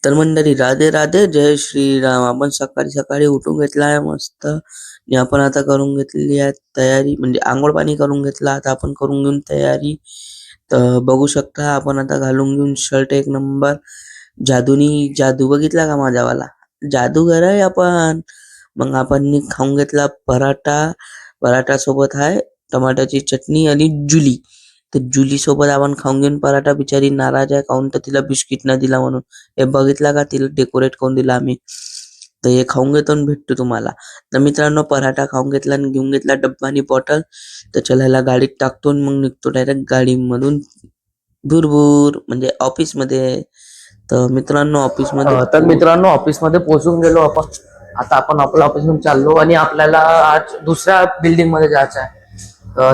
तर मंडळी राधे राधे, जय श्रीराम. आपण सकाळी सकाळी उठून घेतला आहे मस्त आणि आपण आता करून घेतलेली आहे तयारी, म्हणजे आंघोळ पाणी करून घेतला. आता आपण करून घेऊन तयारी. तर बघू शकता आपण आता घालून घेऊन शर्ट एक नंबर. जादू बघितला का माझावाला? जादूगर आहे आपण. मग आपण खाऊन घेतला पराठा. पराठा सोबत आहे टमाट्याची चटणी आणि जुली. तर जुली सोबत आपण खाऊन घेऊन पराठा. बिचारी नाराज आहे काऊन तर तिला बिस्किट न दिला म्हणून. हे बघितला का तिला डेकोरेट करून दिला आम्ही. तर हे खाऊन घेतो आणि भेटतो तुम्हाला. तर मित्रांनो पराठा खाऊन घेतला आणि घेऊन घेतला डब्बा आणि बॉटल. तर चला ह्याला गाडीत टाकतो आणि मग निघतो डायरेक्ट गाडीमधून भुरभुर, म्हणजे ऑफिस मध्ये. तर मित्रांनो ऑफिस मध्ये पोहोचून गेलो आपण. आता आपण आपल्या ऑफिस मध्ये चाललो आणि आपल्याला आज दुसऱ्या बिल्डिंग मध्ये जायचं आहे.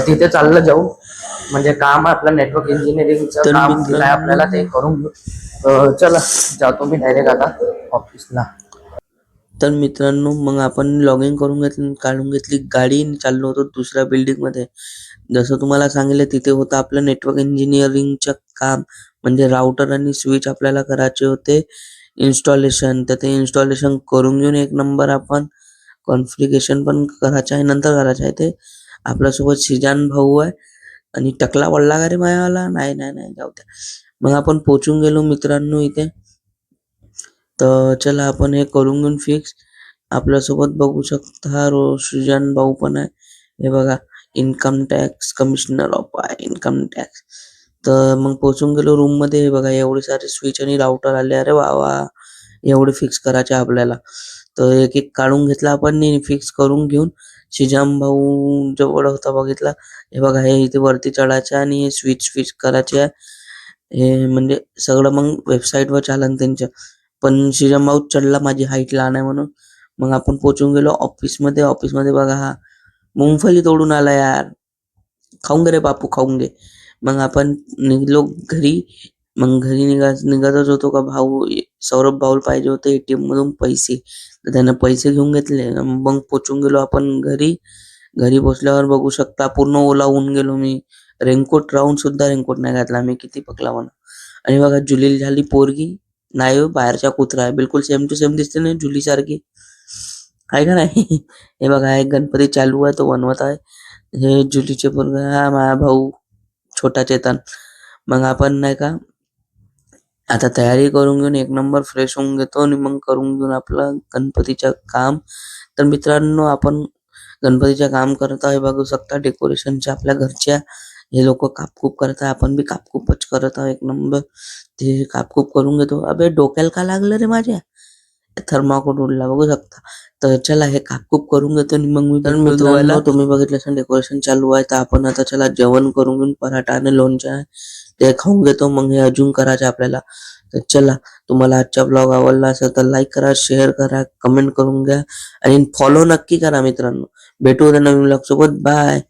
तिथे चाललं जाऊ, म्हणजे काम आहे आपलं नेटवर्क इंजिनिअरिंगचं काम दिलंय आपल्याला, ते करून घेऊ. चला जातो मी डायरेक्ट आता ऑफिसला. तर मित्रांनो मग आपण लॉग इन करून काढून घेतली गाडी आणि चाललो होतो दुसऱ्या बिल्डिंग मध्ये. जसं तुम्हाला सांगितलं तिथे होतं आपलं नेटवर्क इंजिनिअरिंगचं काम, म्हणजे राउटर आणि स्विच आपल्याला करायचे होते इन्स्टॉलेशन. तर ते इन्स्टॉलेशन करून घेऊन एक नंबर आपण कॉन्फिगरेशन पण करायचं आहे, नंतर करायचं आहे. ते आपल्यासोबत सिजान भाऊ आहे. आणि टकला वळला का रे मायावाला? नाही नाही नाही, जाऊ द्या. मग आपण पोचून गेलो मित्रांनो इथे. तर चला आपण हे करून घेऊन फिक्स. आपल्यासोबत बघू शकता सृजन भाऊ पण आहे. हे बघा, income tax commissioner of income tax. तर मग पोहोचून गेलो रूम मध्ये. हे बघा एवढे सारे स्विच आणि राउटर आले. अरे वा वा, एवढे फिक्स करायचे आपल्याला. तर एक एक काढून घेतला आपण फिक्स करून घेऊन. शिजाम भाऊ जवळ होता बघितला. हे बघा हे इथे वरती चढायचे आणि स्विच स्विच करायचे. हे म्हणजे सगळं मग वेबसाईट वर चालन त्यांच्या. पण शिजाम भाऊ चढला, माझी हाईट लहान आहे म्हणून. मग आपण पोहोचून गेलो ऑफिस मध्ये. ऑफिस मध्ये बघा हा मुंगफली तोडून आला यार. खाऊन घे रे बापू, खाऊन घे. मग आपण निघलो घरी. मग घरी निघतच होतो का सौरभ भाऊ पाहिजे होते एटीएम मधून पैसे. तर त्यानं पैसे घेऊन घेतले. मग पोचून गेलो आपण घरी. घरी पोचल्यावर बघू शकता पूर्ण ओला होऊन गेलो मी. रेनकोट राहून सुद्धा रेनकोट नाही घातला मी, किती पकला म्हणा. आणि बघा जुली झाली पोरगी. नाही हो, बाहेरच्या कुत्रा आहे. बिलकुल सेम टू सेम दिसते ना जुली सारखी, आहे का नाही? हे बघा एक गणपती चालू आहे, तो बनवत आहे. हे जुलीचे पोरगा, हा माझा भाऊ छोटा चेतन. मग आपण नाही का आता तयारी करून घेऊन एक नंबर फ्रेश होऊन घेतो आणि मग करून घेऊन आपलं गणपतीचं काम. तर मित्रांनो आपण गणपतीचं काम करत आहे, बघू शकता डेकोरेशनच्या आपल्या घरच्या. हे लोक कापकूप करत आहे, आपण बी कापकूपच करत आहोत एक नंबर. ते कापकूप करून घेतो. अबे डोक्याला का लागलं रे माझ्या? थर्माकोल उडला बघू शकता. तर चला हे कापकूप करून घेतो आणि मग मित्रांनो तुम्ही बघितलं असेल डेकोरेशन चालू आहे. तर आपण आता चला जेवण करून घेऊन पराठा आणि लोणचं आहे ते खाऊन घेतो. मग हे अजून करायचं आपल्याला. तर चला, तुम्हाला आजचा ब्लॉग आवडला असेल तर लाईक करा, शेअर करा, कमेंट करून घ्या आणि फॉलो नक्की करा मित्रांनो. भेटू उद्या नवीन ब्लॉग सोबत. बाय.